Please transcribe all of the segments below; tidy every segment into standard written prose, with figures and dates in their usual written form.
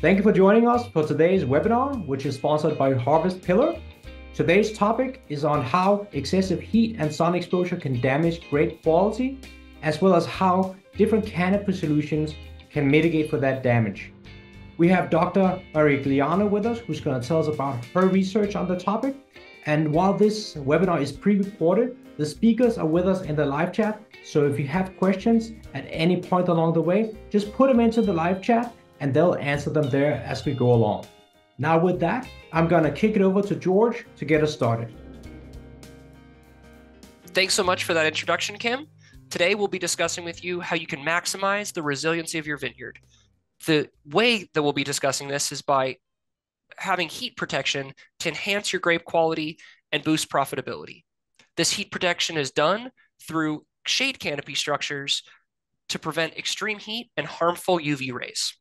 Thank you for joining us for today's webinar, which is sponsored by Harvest Pillar. Today's topic is on how excessive heat and sun exposure can damage grape quality, as well as how different canopy solutions can mitigate for that damage. We have Dr. Marigliano with us, who's going to tell us about her research on the topic. And while this webinar is pre-recorded, the speakers are with us in the live chat. So if you have questions at any point along the way, just put them into the live chat and they'll answer them there as we go along. Now with that, I'm going to kick it over to George to get us started. Thanks so much for that introduction, Kim. Today we'll be discussing with you how you can maximize the resiliency of your vineyard. The way that we'll be discussing this is by having heat protection to enhance your grape quality and boost profitability. This heat protection is done through shade canopy structures to prevent extreme heat and harmful UV rays.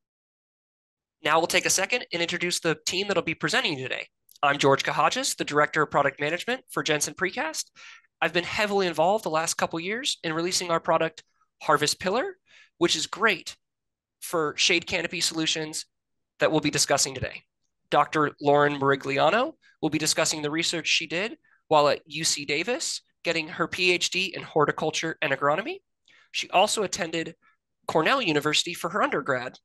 Now we'll take a second and introduce the team that'll be presenting today. I'm George Kahajas, the Director of Product Management for Jensen Precast. I've been heavily involved the last couple years in releasing our product Harvest Pillar, which is great for shade canopy solutions that we'll be discussing today. Dr. Lauren Marigliano will be discussing the research she did while at UC Davis, getting her Ph.D. in horticulture and agronomy. She also attended Cornell University for her undergrad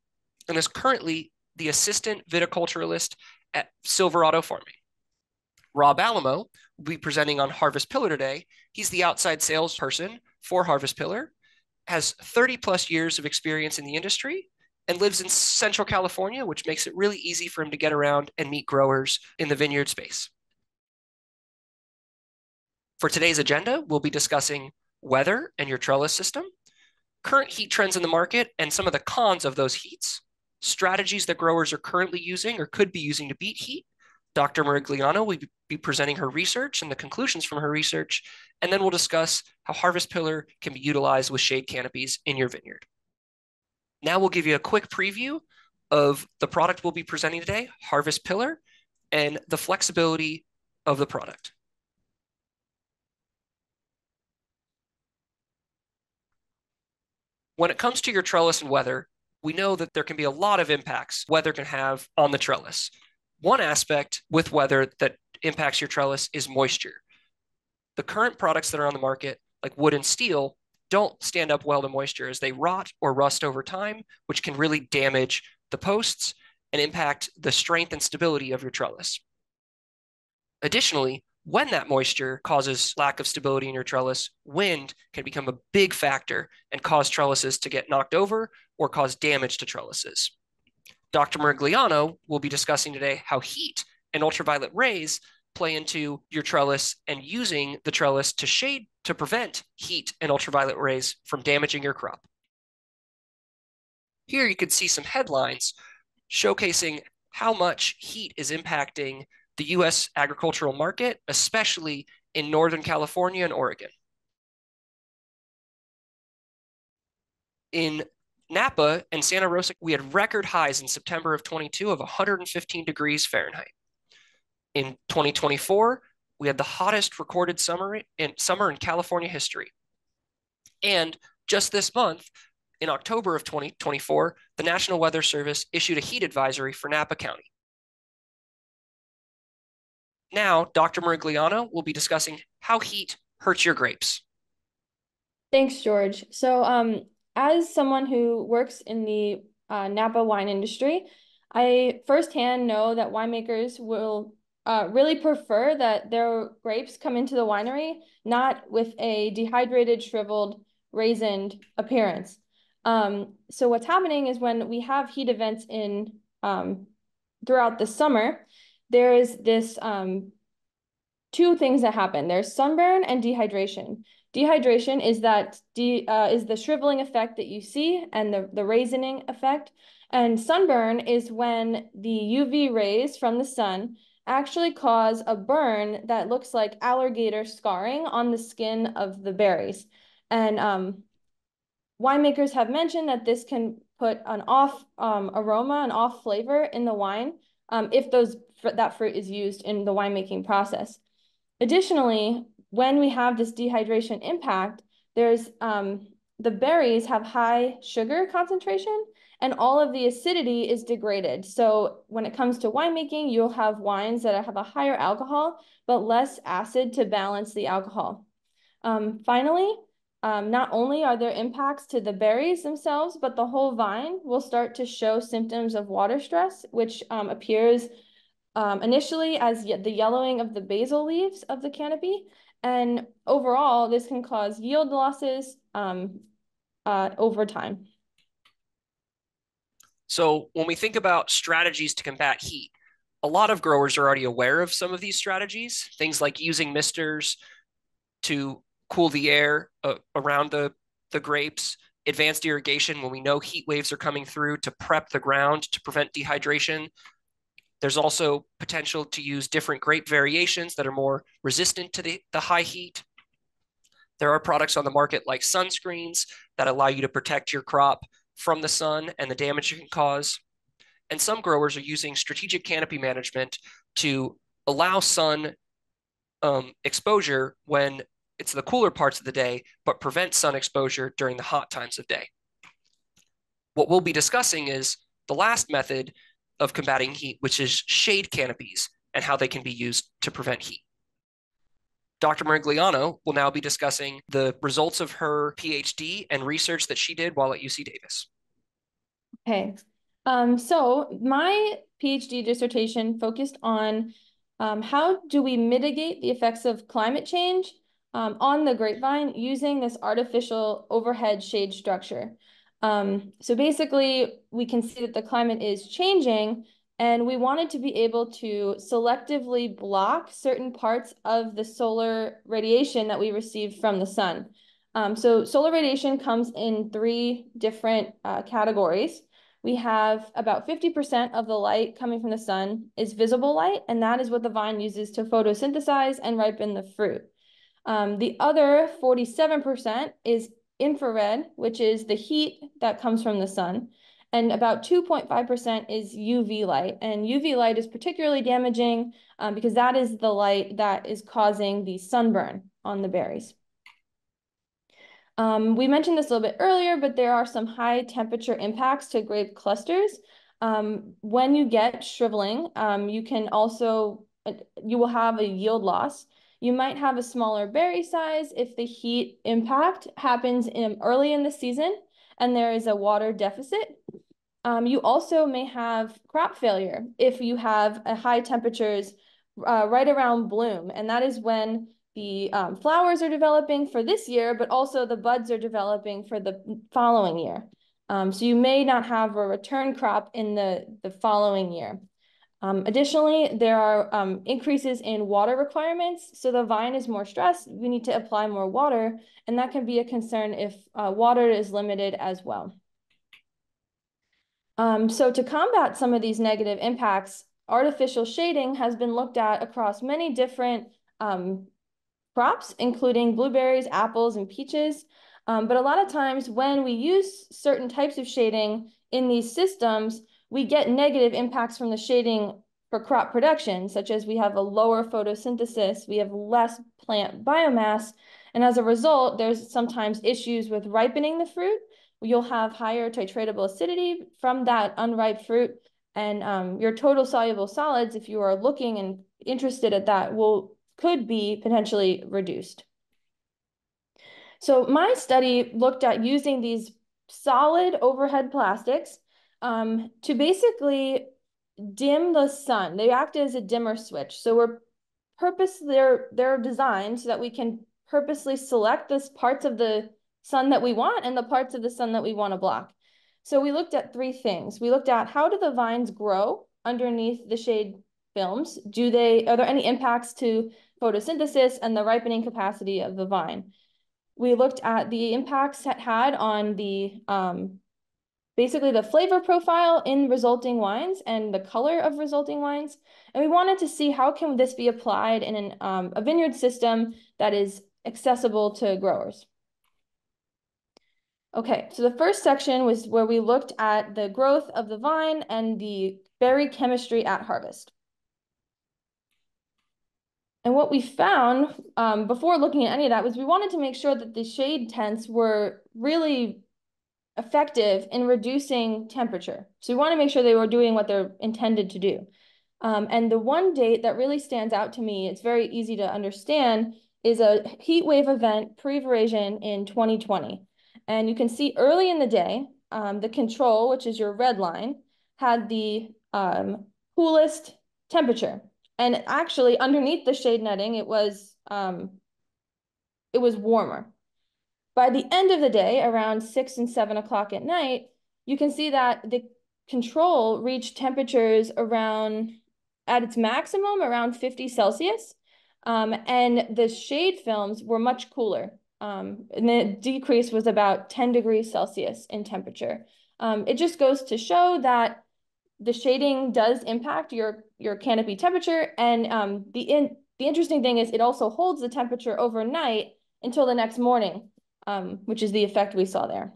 and is currently the assistant viticulturist at Silverado Farming. Rob Alamo will be presenting on Harvest Pillar today. He's the outside salesperson for Harvest Pillar, has 30 plus years of experience in the industry, and lives in Central California, which makes it really easy for him to get around and meet growers in the vineyard space. For today's agenda, we'll be discussing weather and your trellis system, current heat trends in the market and some of the cons of those heats, strategies that growers are currently using or could be using to beat heat. Dr. Marigliano will be presenting her research and the conclusions from her research, and then we'll discuss how Harvest Pillar can be utilized with shade canopies in your vineyard. Now we'll give you a quick preview of the product we'll be presenting today, Harvest Pillar, and the flexibility of the product. When it comes to your trellis and weather, we know that there can be a lot of impacts weather can have on the trellis. One aspect with weather that impacts your trellis is moisture. The current products that are on the market, like wood and steel, don't stand up well to moisture as they rot or rust over time, which can really damage the posts and impact the strength and stability of your trellis. Additionally, when that moisture causes lack of stability in your trellis, wind can become a big factor and cause trellises to get knocked over or cause damage to trellises. Dr. Marigliano will be discussing today how heat and ultraviolet rays play into your trellis and using the trellis to shade to prevent heat and ultraviolet rays from damaging your crop. Here you can see some headlines showcasing how much heat is impacting the U.S. agricultural market, especially in Northern California and Oregon. In Napa and Santa Rosa, we had record highs in September of 22 of 115 degrees Fahrenheit. In 2024, we had the hottest recorded summer in California history. And just this month, in October of 2024, the National Weather Service issued a heat advisory for Napa County. Now, Dr. Marigliano will be discussing how heat hurts your grapes. Thanks, George. So as someone who works in the Napa wine industry, I firsthand know that winemakers will really prefer that their grapes come into the winery not with a dehydrated, shriveled, raisined appearance. So what's happening is when we have heat events in throughout the summer, there is this two things that happen. There's sunburn and dehydration. Dehydration is the shriveling effect that you see and the raisioning effect. And sunburn is when the UV rays from the sun actually cause a burn that looks like alligator scarring on the skin of the berries. And winemakers have mentioned that this can put an off aroma, an off flavor in the wine if that fruit is used in the winemaking process. Additionally, when we have this dehydration impact, there's the berries have high sugar concentration, and all of the acidity is degraded. So when it comes to winemaking, you'll have wines that have a higher alcohol, but less acid to balance the alcohol. Finally, not only are there impacts to the berries themselves, but the whole vine will start to show symptoms of water stress, which appears initially as the yellowing of the basal leaves of the canopy. And overall, this can cause yield losses over time. So when we think about strategies to combat heat, a lot of growers are already aware of some of these strategies, things like using misters to cool the air around the grapes, advanced irrigation when we know heat waves are coming through to prep the ground to prevent dehydration. There's also potential to use different grape variations that are more resistant to the high heat. There are products on the market like sunscreens that allow you to protect your crop from the sun and the damage it can cause. And some growers are using strategic canopy management to allow sun exposure when it's the cooler parts of the day, but prevent sun exposure during the hot times of day. What we'll be discussing is the last method of combating heat, which is shade canopies and how they can be used to prevent heat. Dr. Marigliano will now be discussing the results of her Ph.D. and research that she did while at UC Davis. Okay, so my PhD dissertation focused on how do we mitigate the effects of climate change on the grapevine using this artificial overhead shade structure. So basically, we can see that the climate is changing, and we wanted to be able to selectively block certain parts of the solar radiation that we receive from the sun. So solar radiation comes in three different categories. We have about 50% of the light coming from the sun is visible light, and that is what the vine uses to photosynthesize and ripen the fruit. The other 47% is infrared, which is the heat that comes from the sun, and about 2.5% is UV light. And UV light is particularly damaging because that is the light that is causing the sunburn on the berries. We mentioned this a little bit earlier, but there are some high temperature impacts to grape clusters. When you get shriveling, you will have a yield loss. You might have a smaller berry size if the heat impact happens early in the season and there is a water deficit. You also may have crop failure if you have high temperatures right around bloom, and that is when the flowers are developing for this year, but also the buds are developing for the following year. So you may not have a return crop in the following year. Additionally, there are increases in water requirements. So the vine is more stressed. We need to apply more water, and that can be a concern if water is limited as well. So to combat some of these negative impacts, artificial shading has been looked at across many different crops, including blueberries, apples, and peaches. But a lot of times when we use certain types of shading in these systems, we get negative impacts from the shading for crop production, such as we have a lower photosynthesis, we have less plant biomass, and as a result, there's sometimes issues with ripening the fruit. You'll have higher titratable acidity from that unripe fruit, and your total soluble solids, if you are looking and interested at that, could be potentially reduced. So my study looked at using these solid overhead plastics to basically dim the sun. They act as a dimmer switch. So they're designed so that we can purposely select the parts of the sun that we want and the parts of the sun that we want to block. So we looked at three things. We looked at how do the vines grow underneath the shade films? Are there any impacts to photosynthesis and the ripening capacity of the vine? We looked at the impacts it had on the basically the flavor profile in resulting wines and the color of resulting wines. And we wanted to see how can this be applied in a vineyard system that is accessible to growers. Okay, so the first section was where we looked at the growth of the vine and the berry chemistry at harvest. And what we found before looking at any of that was we wanted to make sure that the shade tents were really effective in reducing temperature. So we want to make sure they were doing what they're intended to do. And the one date that really stands out to me, it's very easy to understand, is a heat wave event pre-veraison in 2020. And you can see early in the day, the control, which is your red line, had the coolest temperature. And actually underneath the shade netting, it was warmer. By the end of the day, around 6 and 7 o'clock at night, you can see that the control reached temperatures around, at its maximum, around 50 Celsius. And the shade films were much cooler. And the decrease was about 10 degrees Celsius in temperature. It just goes to show that the shading does impact your canopy temperature. And the interesting thing is it also holds the temperature overnight until the next morning, which is the effect we saw there.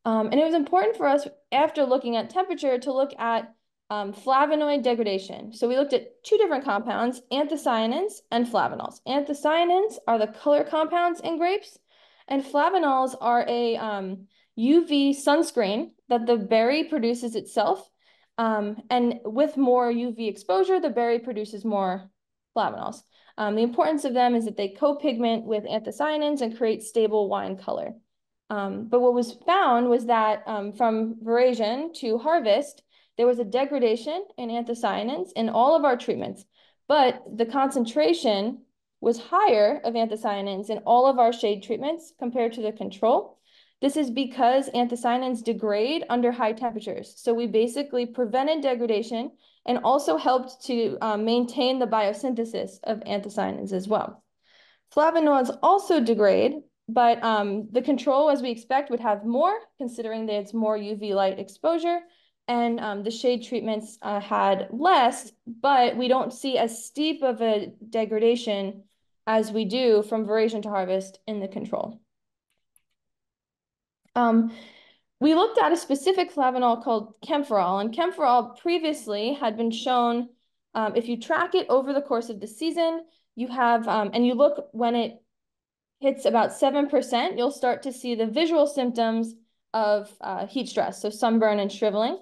And it was important for us, after looking at temperature, to look at flavonoid degradation. So we looked at two different compounds, anthocyanins and flavanols. Anthocyanins are the color compounds in grapes, and flavanols are a UV sunscreen that the berry produces itself. And with more UV exposure, the berry produces more flavanols. The importance of them is that they co-pigment with anthocyanins and create stable wine color. But what was found was that from veraison to harvest, there was a degradation in anthocyanins in all of our treatments, but the concentration was higher of anthocyanins in all of our shade treatments compared to the control. This is because anthocyanins degrade under high temperatures. So we basically prevented degradation and also helped to maintain the biosynthesis of anthocyanins as well. Flavonoids also degrade, but the control, as we expect, would have more, considering that it's more UV light exposure, and the shade treatments had less, but we don't see as steep of a degradation as we do from veraison to harvest in the control. We looked at a specific flavanol called camphorol, and camphorol previously had been shown, if you track it over the course of the season, you have, and you look when it hits about 7%, you'll start to see the visual symptoms of heat stress, so sunburn and shriveling.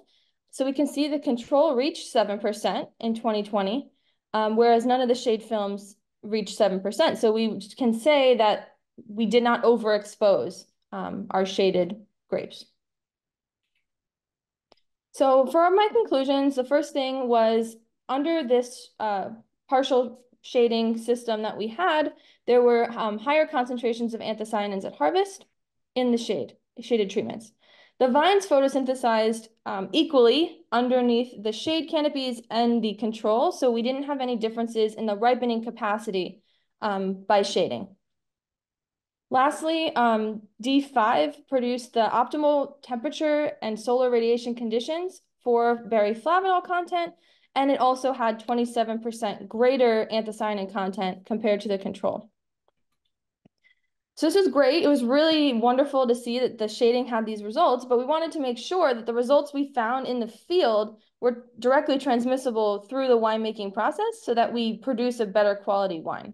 So we can see the control reached 7% in 2020, whereas none of the shade films reached 7%. So we can say that we did not overexpose our shaded grapes. So for my conclusions, the first thing was, under this partial shading system that we had, there were higher concentrations of anthocyanins at harvest in the shaded treatments. The vines photosynthesized equally underneath the shade canopies and the control, so we didn't have any differences in the ripening capacity by shading. Lastly, D5 produced the optimal temperature and solar radiation conditions for berry flavanol content, and it also had 27% greater anthocyanin content compared to the control. So this was great. It was really wonderful to see that the shading had these results, but we wanted to make sure that the results we found in the field were directly transmissible through the winemaking process so that we produce a better quality wine.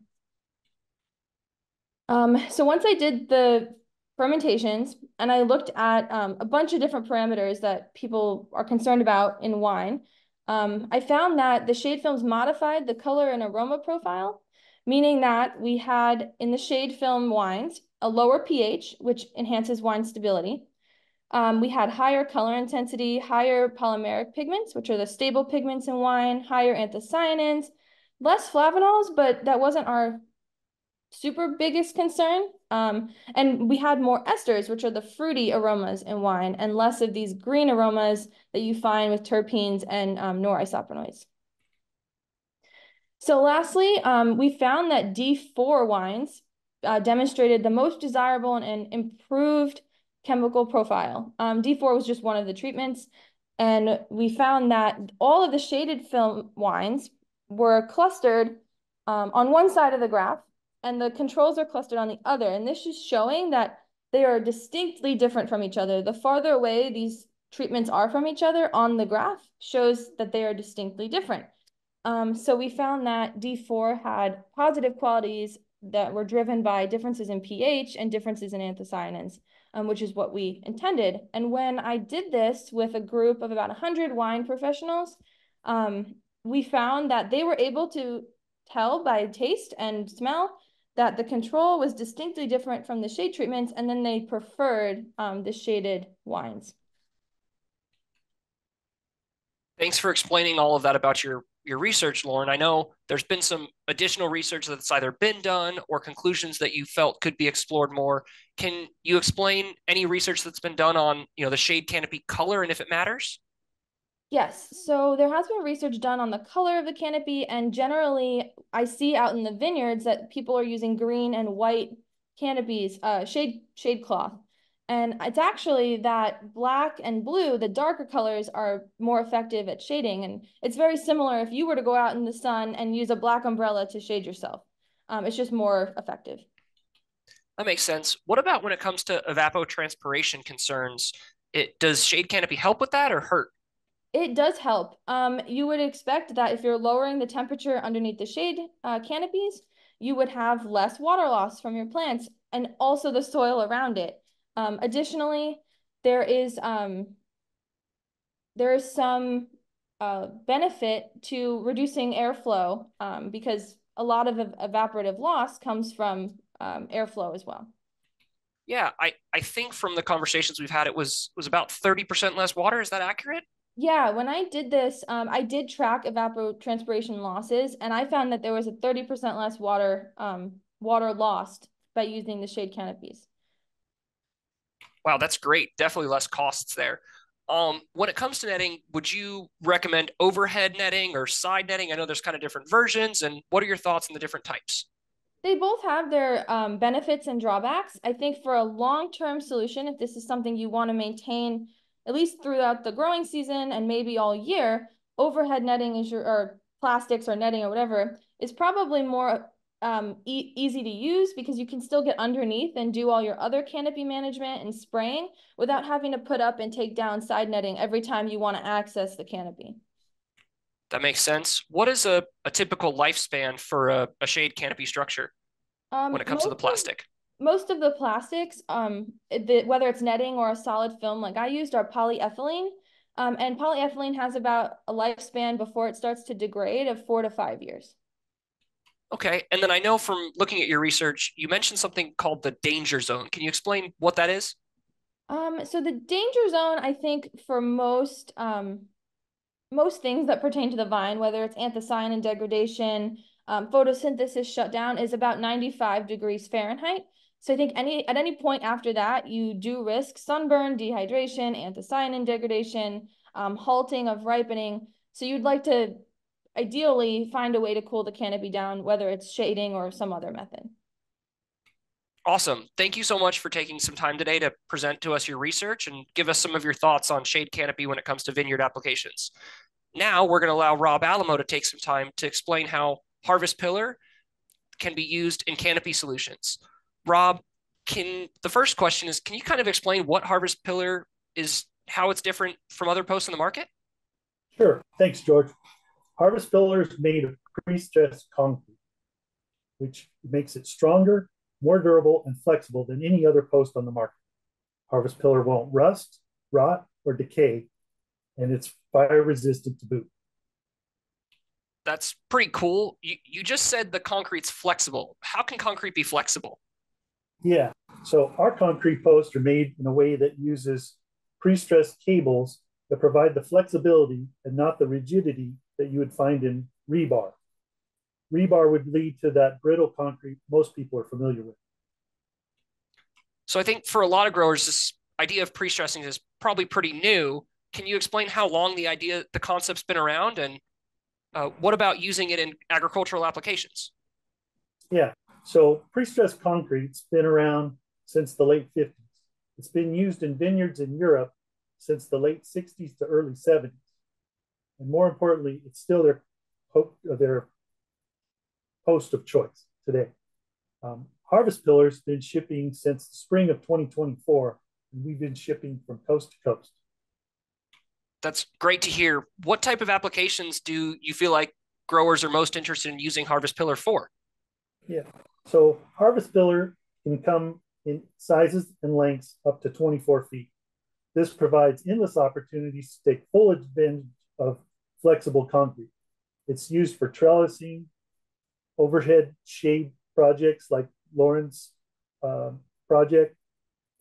So once I did the fermentations and I looked at a bunch of different parameters that people are concerned about in wine, I found that the shade films modified the color and aroma profile, meaning that we had in the shade film wines a lower pH, which enhances wine stability. We had higher color intensity, higher polymeric pigments, which are the stable pigments in wine, higher anthocyanins, less flavanols, but that wasn't our super biggest concern. And we had more esters, which are the fruity aromas in wine, and less of these green aromas that you find with terpenes and norisopanoids. So lastly, we found that D4 wines demonstrated the most desirable and improved chemical profile. D4 was just one of the treatments, and we found that all of the shaded film wines were clustered on one side of the graph, and the controls are clustered on the other. And this is showing that they are distinctly different from each other. The farther away these treatments are from each other on the graph shows that they are distinctly different. So we found that D4 had positive qualities that were driven by differences in pH and differences in anthocyanins. which is what we intended. And when I did this with a group of about 100 wine professionals, we found that they were able to tell by taste and smell that the control was distinctly different from the shade treatments, and then they preferred the shaded wines. Thanks for explaining all of that about your research, Lauren. I know there's been some additional research that's either been done or conclusions that you felt could be explored more. Can you explain any research that's been done on, the shade canopy color and if it matters? Yes, so there has been research done on the color of the canopy, and generally I see out in the vineyards that people are using green and white canopies, shade cloth. And it's actually that black and blue, the darker colors, are more effective at shading. And it's very similar if you were to go out in the sun and use a black umbrella to shade yourself. It's just more effective. That makes sense. What about when it comes to evapotranspiration concerns? Does shade canopy help with that or hurt? It does help. You would expect that if you're lowering the temperature underneath the shade canopies, you would have less water loss from your plants and also the soil around it. Additionally, there is some benefit to reducing airflow because a lot of evaporative loss comes from airflow as well. Yeah, I think from the conversations we've had, it was about 30% less water. Is that accurate? Yeah, when I did this, I did track evapotranspiration losses, and I found that there was a 30% less water lost by using the shade canopies. Wow, that's great. Definitely less costs there. When it comes to netting, would you recommend overhead netting or side netting? I know there's kind of different versions, and what are your thoughts on the different types? They both have their benefits and drawbacks. I think for a long-term solution, if this is something you want to maintain at least throughout the growing season and maybe all year, overhead netting or plastics or netting or whatever is probably more easy to use because you can still get underneath and do all your other canopy management and spraying without having to put up and take down side netting every time you want to access the canopy. That makes sense. What is a typical lifespan for a shade canopy structure when it comes to the plastic? Most of the plastics, whether it's netting or a solid film like I used, are polyethylene. And polyethylene has about a lifespan before it starts to degrade of 4 to 5 years. Okay. And then I know from looking at your research, you mentioned something called the danger zone. Can you explain what that is? So the danger zone, I think for most things that pertain to the vine, whether it's anthocyanin degradation, photosynthesis shutdown, is about 95 degrees Fahrenheit. So I think at any point after that, you do risk sunburn, dehydration, anthocyanin degradation, halting of ripening. So you'd like to ideally find a way to cool the canopy down, whether it's shading or some other method. Awesome. Thank you so much for taking some time today to present to us your research and give us some of your thoughts on shade canopy when it comes to vineyard applications. Now we're going to allow Rob Alamo to take some time to explain how Harvest Pillar can be used in canopy solutions. Rob, the first question is, can you kind of explain what Harvest Pillar is, how it's different from other posts in the market? Sure. Thanks, George. Harvest Pillar is made of pre-stressed concrete, which makes it stronger, more durable, and flexible than any other post on the market. Harvest Pillar won't rust, rot, or decay, and it's fire resistant to boot. That's pretty cool. You just said the concrete's flexible. How can concrete be flexible? Yeah, so our concrete posts are made in a way that uses pre-stressed cables that provide the flexibility and not the rigidity that you would find in rebar. Rebar would lead to that brittle concrete most people are familiar with. So I think for a lot of growers, this idea of pre-stressing is probably pretty new. Can you explain how long the concept's been around, and what about using it in agricultural applications? Yeah, so pre-stressed concrete's been around since the late 50s. It's been used in vineyards in Europe since the late 60s to early 70s. And more importantly, it's still their post of choice today. Harvest Pillar's been shipping since the spring of 2024, and we've been shipping from coast to coast. That's great to hear. What type of applications do you feel like growers are most interested in using Harvest Pillar for? Yeah, so Harvest Pillar can come in sizes and lengths up to 24 feet. This provides endless opportunities to take full advantage of flexible concrete. It's used for trellising, overhead shade projects like Lauren's project,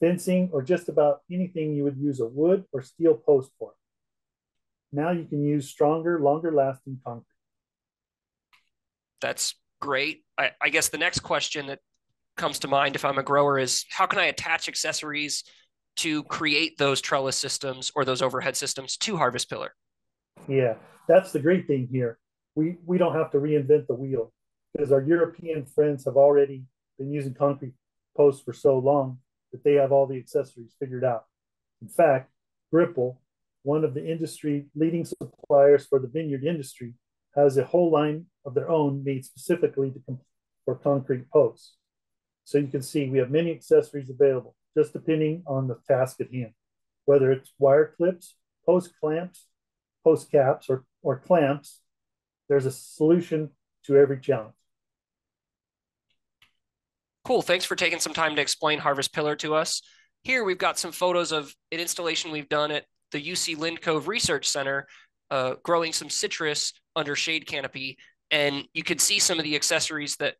fencing, or just about anything you would use a wood or steel post for. Now you can use stronger, longer lasting concrete. That's great. I guess the next question that comes to mind if I'm a grower is how can I attach accessories to create those trellis systems or those overhead systems to Harvest Pillar? Yeah, that's the great thing here. We don't have to reinvent the wheel because our European friends have already been using concrete posts for so long that they have all the accessories figured out. In fact, Grape, one of the industry leading suppliers for the vineyard industry, has a whole line of their own made specifically for concrete posts. So you can see we have many accessories available, just depending on the task at hand, whether it's wire clips, post clamps, post caps, or clamps. There's a solution to every challenge. Cool. Thanks for taking some time to explain Harvest Pillar to us. Here we've got some photos of an installation we've done at the UC Lynn Cove Research Center, growing some citrus under shade canopy. And you could see some of the accessories that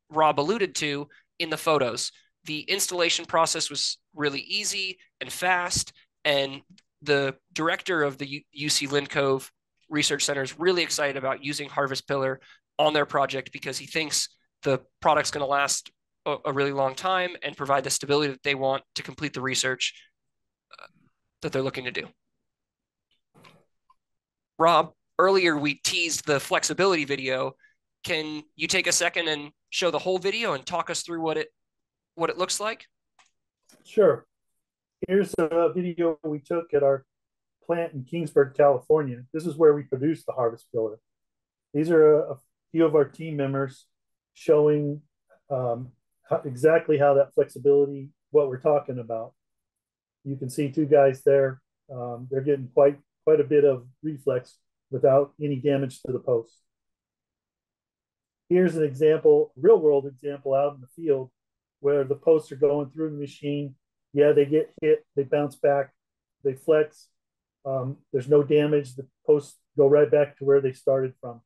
Rob alluded to in the photos. The installation process was really easy and fast. And the director of the UC Lynn Cove Research Center is really excited about using Harvest Pillar on their project because he thinks the product's going to last a really long time and provide the stability that they want to complete the research that they're looking to do. Rob, earlier we teased the flexibility video. Can you take a second and show the whole video and talk us through what it looks like? Sure. Here's a video we took at our plant in Kingsburg, California. This is where we produce the Harvest Pillar. These are a few of our team members showing exactly how that flexibility, what we're talking about. You can see two guys there. They're getting quite a bit of reflex without any damage to the post. Here's an example, real world example out in the field where the posts are going through the machine. Yeah, they get hit, they bounce back, they flex. There's no damage. The posts go right back to where they started from.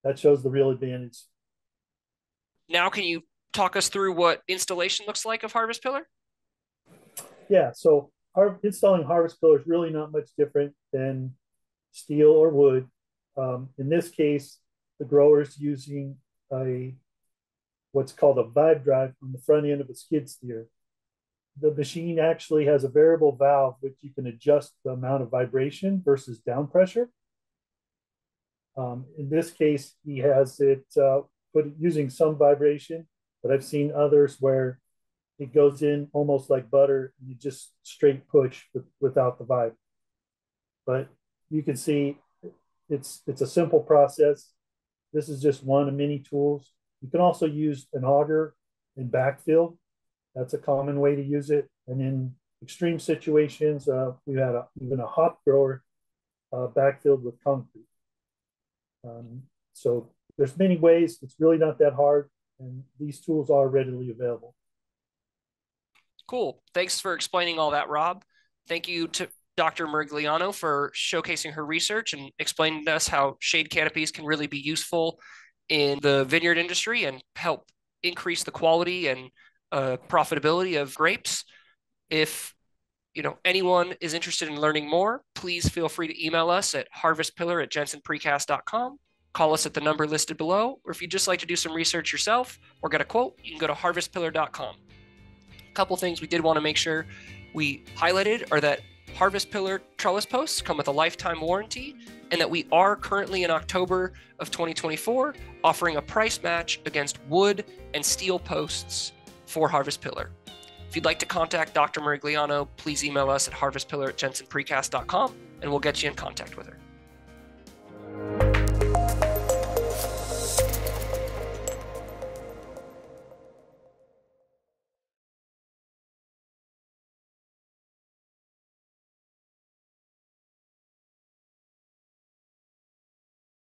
That shows the real advantage. Now, can you talk us through what installation looks like of Harvest Pillar? Yeah, so installing Harvest Pillar is really not much different than steel or wood. In this case, the grower is using what's called a vibe drive on the front end of a skid steer. The machine actually has a variable valve which you can adjust the amount of vibration versus down pressure. In this case, he has it using some vibration, but I've seen others where it goes in almost like butter and you just straight push without the vibe. But you can see it's a simple process. This is just one of many tools. You can also use an auger and backfill. That's a common way to use it. And in extreme situations, we had even a hop grower backfilled with concrete. So there's many ways. It's really not that hard, and these tools are readily available. Cool. Thanks for explaining all that, Rob. Thank you to Dr. Marigliano for showcasing her research and explaining to us how shade canopies can really be useful in the vineyard industry and help increase the quality and profitability of grapes. If anyone is interested in learning more, please feel free to email us at harvestpillar@jensenprecast.com. Call us at the number listed below, or if you'd just like to do some research yourself or get a quote, you can go to harvestpillar.com. A couple things we did want to make sure we highlighted are that Harvest Pillar trellis posts come with a lifetime warranty, and that we are currently in October of 2024 offering a price match against wood and steel posts for Harvest Pillar. If you'd like to contact Dr. Marigliano, please email us at harvestpillar@jensenprecast.com and we'll get you in contact with her.